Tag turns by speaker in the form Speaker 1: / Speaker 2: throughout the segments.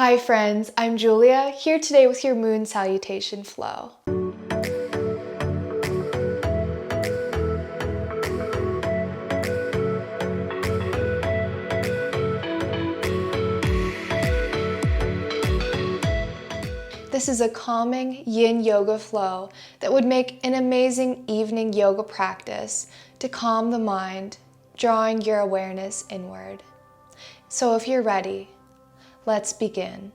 Speaker 1: Hi friends, I'm Julia, here today with your Moon Salutation flow. This is a calming yin yoga flow that would make an amazing evening yoga practice to calm the mind, drawing your awareness inward. So if you're ready, let's begin.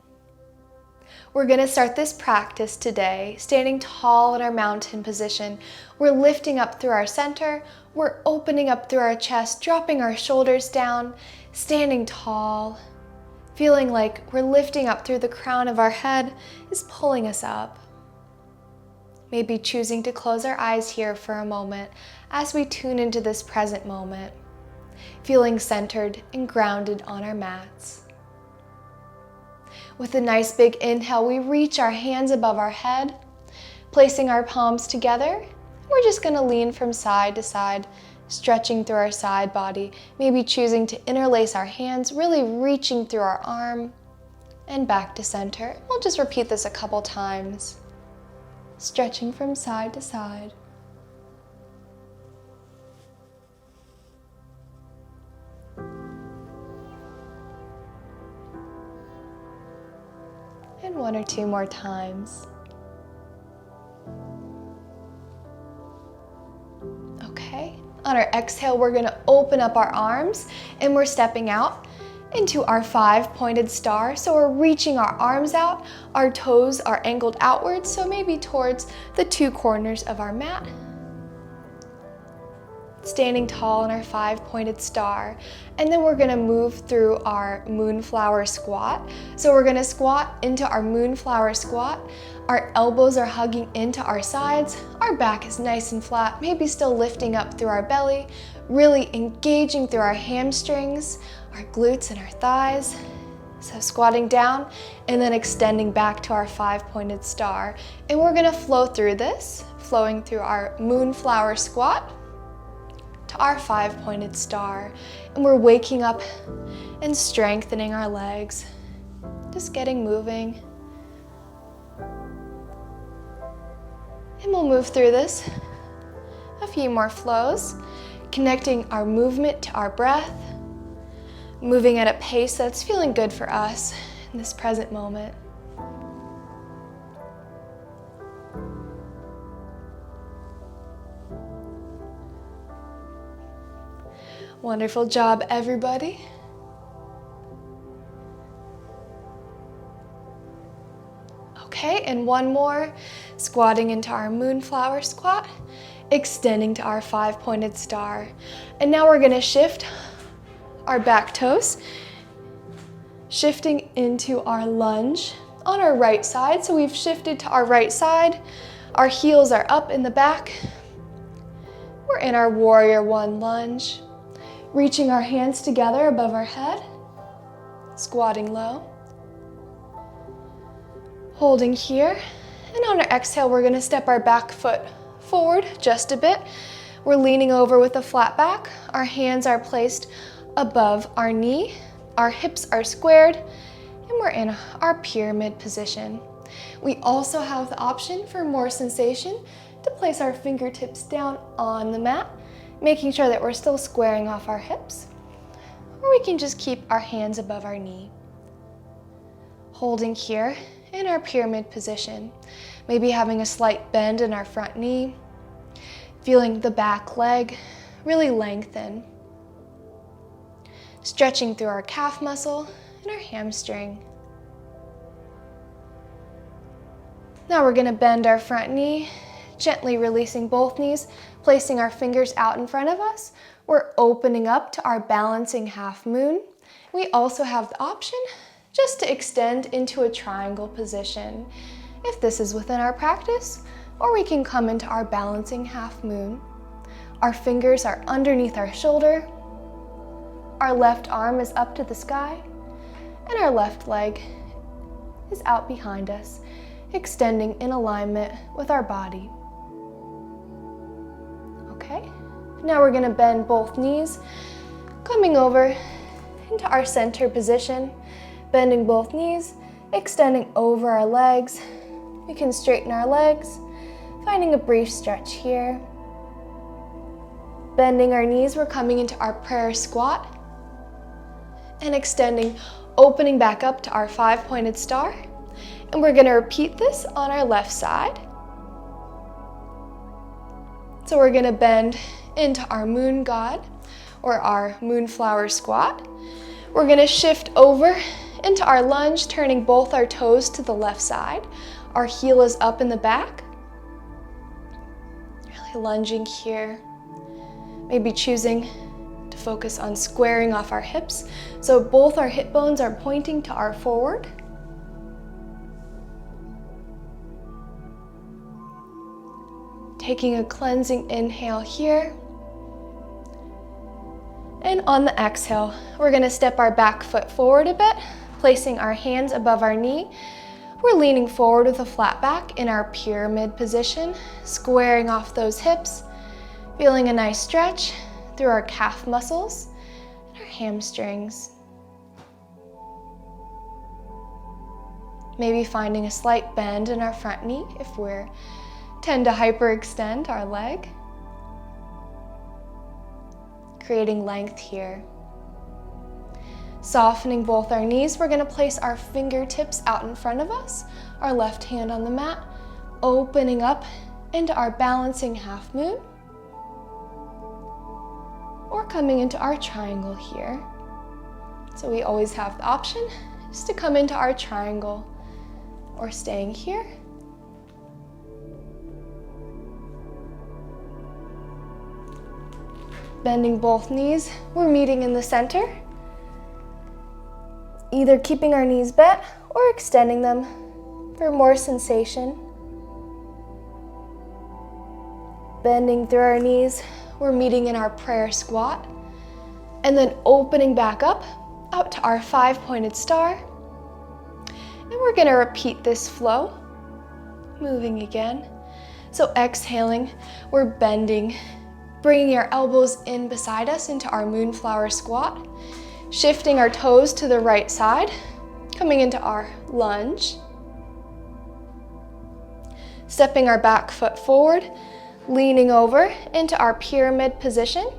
Speaker 1: We're going to start this practice today standing tall in our mountain position. We're lifting up through our center, we're opening up through our chest, dropping our shoulders down, standing tall, feeling like we're lifting up through the crown of our head is pulling us up. Maybe choosing to close our eyes here for a moment as we tune into this present moment, feeling centered and grounded on our mats. With a nice big inhale, we reach our hands above our head, placing our palms together. We're just going to lean from side to side, stretching through our side body, maybe choosing to interlace our hands, really reaching through our arm and back to center. We'll just repeat this a couple times, stretching from side to side. And one or two more times. Okay, on our exhale, we're going to open up our arms and we're stepping out into our 5-pointed star. So we're reaching our arms out, our toes are angled outwards, so maybe towards the 2 corners of our mat. Standing tall in our 5-pointed star. And then we're gonna move through our moonflower squat. So we're gonna squat into our moonflower squat. Our elbows are hugging into our sides. Our back is nice and flat, maybe still lifting up through our belly, really engaging through our hamstrings, our glutes and our thighs. So squatting down and then extending back to our 5-pointed star. And we're gonna flow through this, flowing through our moonflower squat, our 5-pointed star, and we're waking up and strengthening our legs, just getting moving. And we'll move through this a few more flows, connecting our movement to our breath, moving at a pace that's feeling good for us in this present moment. Wonderful job, everybody. Okay, and one more, squatting into our moonflower squat, extending to our 5-pointed star. And now we're gonna shift our back toes, shifting into our lunge on our right side. So we've shifted to our right side, our heels are up in the back. We're in our warrior 1 lunge. Reaching our hands together above our head, squatting low. Holding here, and on our exhale, we're gonna step our back foot forward just a bit. We're leaning over with a flat back. Our hands are placed above our knee. Our hips are squared, and we're in our pyramid position. We also have the option for more sensation to place our fingertips down on the mat, making sure that we're still squaring off our hips, or we can just keep our hands above our knee. Holding here in our pyramid position, maybe having a slight bend in our front knee, feeling the back leg really lengthen, stretching through our calf muscle and our hamstring. Now we're going to bend our front knee, gently releasing both knees, placing our fingers out in front of us. We're opening up to our balancing half moon. We also have the option just to extend into a triangle position if this is within our practice, or we can come into our balancing half moon. Our fingers are underneath our shoulder. Our left arm is up to the sky, and our left leg is out behind us, extending in alignment with our body. Okay, now we're gonna bend both knees, coming over into our center position, bending both knees, extending over our legs. We can straighten our legs, finding a brief stretch here. Bending our knees, we're coming into our prayer squat and extending, opening back up to our 5-pointed star. And we're going to repeat this on our left side. So we're going to bend into our moon god or our moonflower squat. We're going to shift over into our lunge, turning both our toes to the left side. Our heel is up in the back. Really lunging here. Maybe choosing to focus on squaring off our hips. So both our hip bones are pointing to our forward. Taking a cleansing inhale here. And on the exhale, we're going to step our back foot forward a bit, placing our hands above our knee. We're leaning forward with a flat back in our pyramid position, squaring off those hips, feeling a nice stretch through our calf muscles and our hamstrings. Maybe finding a slight bend in our front knee if we tend to hyperextend our leg. Creating length here. Softening both our knees, we're going to place our fingertips out in front of us, our left hand on the mat, opening up into our balancing half moon, or coming into our triangle here. So we always have the option just to come into our triangle or staying here. Bending both knees, we're meeting in the center. Either keeping our knees bent or extending them for more sensation. Bending through our knees, we're meeting in our prayer squat. And then opening back up, out to our 5-pointed star. And we're gonna repeat this flow, moving again. So exhaling, we're bending, bringing our elbows in beside us into our moonflower squat, shifting our toes to the right side, coming into our lunge, stepping our back foot forward, leaning over into our pyramid position,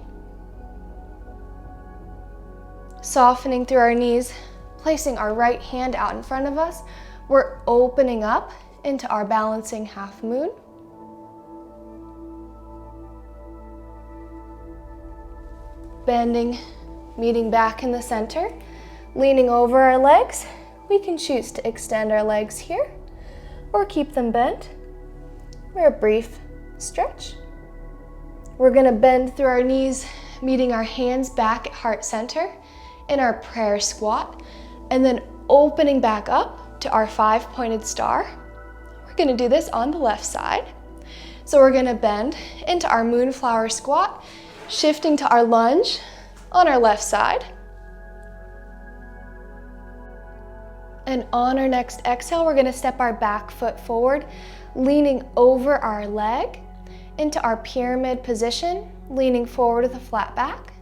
Speaker 1: softening through our knees, placing our right hand out in front of us. We're opening up into our balancing half moon. Bending, meeting back in the center, leaning over our legs. We can choose to extend our legs here or keep them bent for a brief stretch. We're going to bend through our knees, meeting our hands back at heart center in our prayer squat, and then opening back up to our 5-pointed star. We're going to do this on the left side. So we're going to bend into our moonflower squat, shifting to our lunge on our left side. And on our next exhale, we're going to step our back foot forward, leaning over our leg into our pyramid position, leaning forward with a flat back.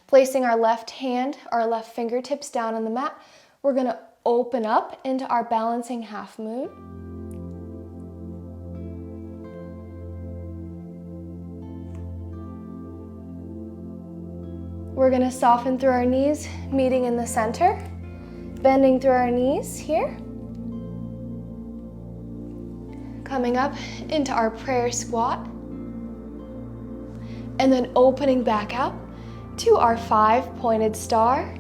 Speaker 1: Placing our left hand, our left fingertips down on the mat, we're going to open up into our balancing half moon. We're going to soften through our knees, meeting in the center, bending through our knees here. Coming up into our prayer squat, and then opening back up to our 5-pointed star.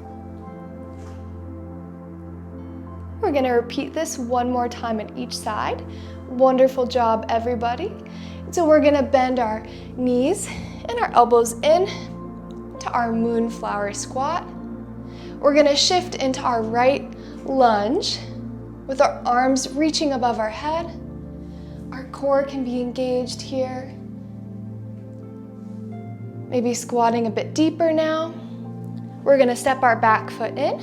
Speaker 1: We're going to repeat this one more time on each side. Wonderful job, everybody. So we're going to bend our knees and our elbows in to our moonflower squat. We're going to shift into our right lunge with our arms reaching above our head. Our core can be engaged here. Maybe squatting a bit deeper now. We're going to step our back foot in,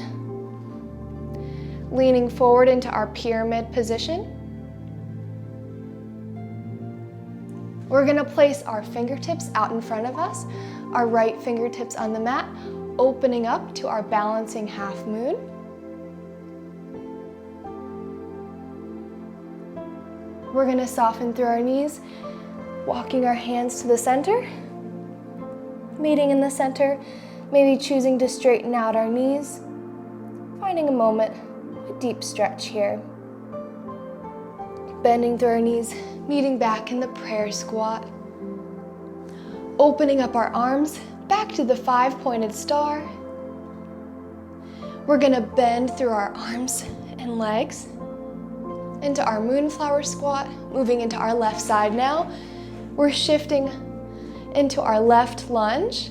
Speaker 1: leaning forward into our pyramid position. We're going to place our fingertips out in front of us, our right fingertips on the mat, opening up to our balancing half moon. We're gonna soften through our knees, walking our hands to the center, meeting in the center, maybe choosing to straighten out our knees, finding a moment, a deep stretch here. Bending through our knees, meeting back in the prayer squat. Opening up our arms back to the 5-pointed star. We're gonna bend through our arms and legs into our moonflower squat, moving into our left side now. We're shifting into our left lunge.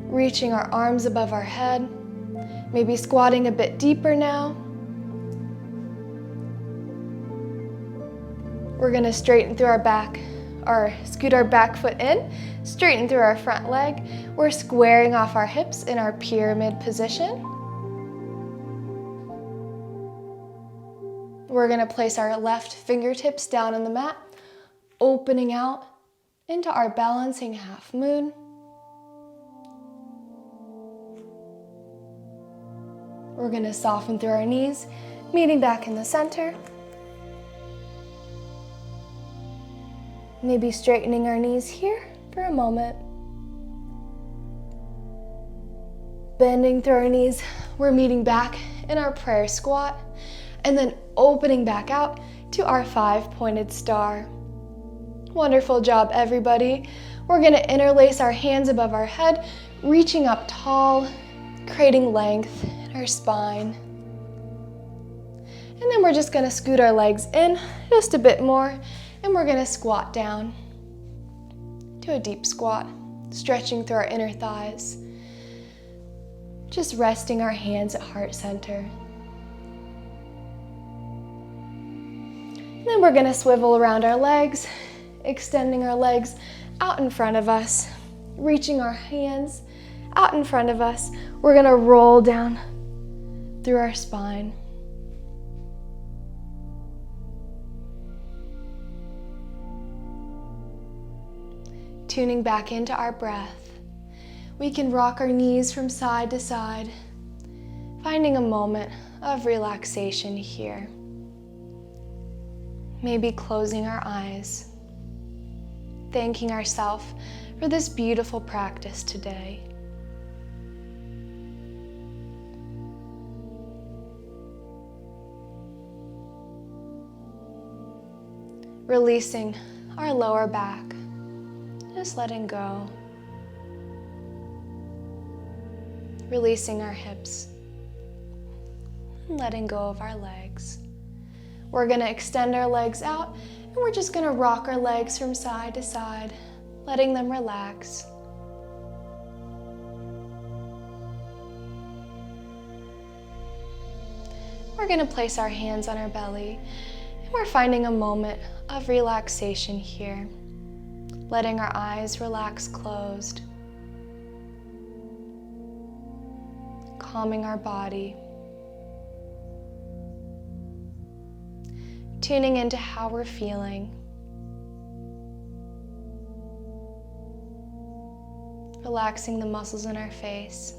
Speaker 1: Reaching our arms above our head, maybe squatting a bit deeper now. We're gonna straighten through our back, or scoot our back foot in, straighten through our front leg. We're squaring off our hips in our pyramid position. We're gonna place our left fingertips down on the mat, opening out into our balancing half moon. We're gonna soften through our knees, meeting back in the center. Maybe straightening our knees here for a moment. Bending through our knees, we're meeting back in our prayer squat, and then opening back out to our 5-pointed star. Wonderful job, everybody. We're gonna interlace our hands above our head, reaching up tall, creating length in our spine. And then we're just gonna scoot our legs in just a bit more, and we're gonna squat down to a deep squat, stretching through our inner thighs. Just resting our hands at heart center. And then we're gonna swivel around our legs, extending our legs out in front of us, reaching our hands out in front of us. We're gonna roll down through our spine. Tuning back into our breath. We can rock our knees from side to side, finding a moment of relaxation here. Maybe closing our eyes, thanking ourselves for this beautiful practice today. Releasing our lower back, just letting go. Releasing our hips, and letting go of our legs. We're gonna extend our legs out, and we're just gonna rock our legs from side to side, letting them relax. We're gonna place our hands on our belly, and we're finding a moment of relaxation here, letting our eyes relax closed, calming our body, tuning into how we're feeling, relaxing the muscles in our face,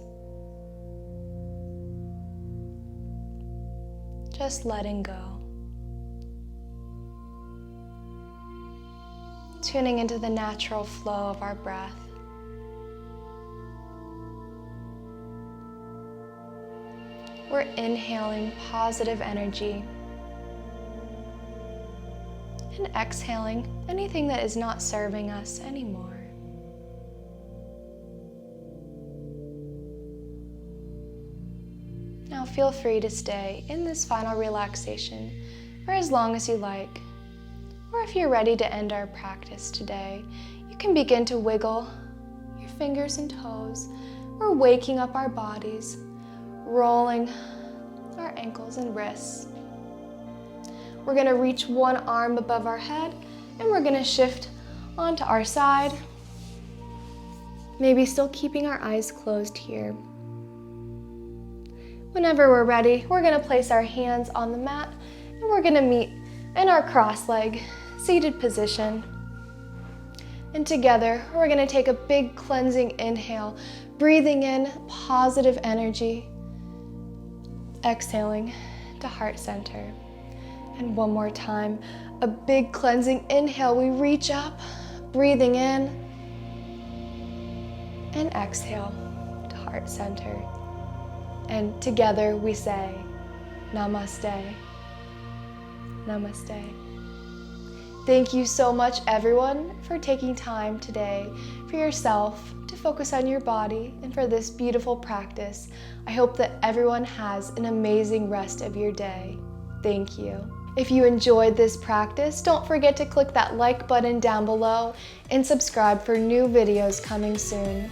Speaker 1: just letting go, tuning into the natural flow of our breath. We're inhaling positive energy and exhaling anything that is not serving us anymore. Now feel free to stay in this final relaxation for as long as you like. Or if you're ready to end our practice today, you can begin to wiggle your fingers and toes. We're waking up our bodies, rolling our ankles and wrists. We're gonna reach one arm above our head, and we're gonna shift onto our side, maybe still keeping our eyes closed here. Whenever we're ready, we're gonna place our hands on the mat, and we're gonna meet in our cross-leg seated position. And together, we're gonna take a big cleansing inhale, breathing in positive energy, exhaling to heart center. And one more time, a big cleansing inhale. We reach up, breathing in, and exhale to heart center. And together we say, Namaste, Namaste. Thank you so much, everyone, for taking time today for yourself to focus on your body and for this beautiful practice. I hope that everyone has an amazing rest of your day. Thank you. If you enjoyed this practice, don't forget to click that like button down below and subscribe for new videos coming soon.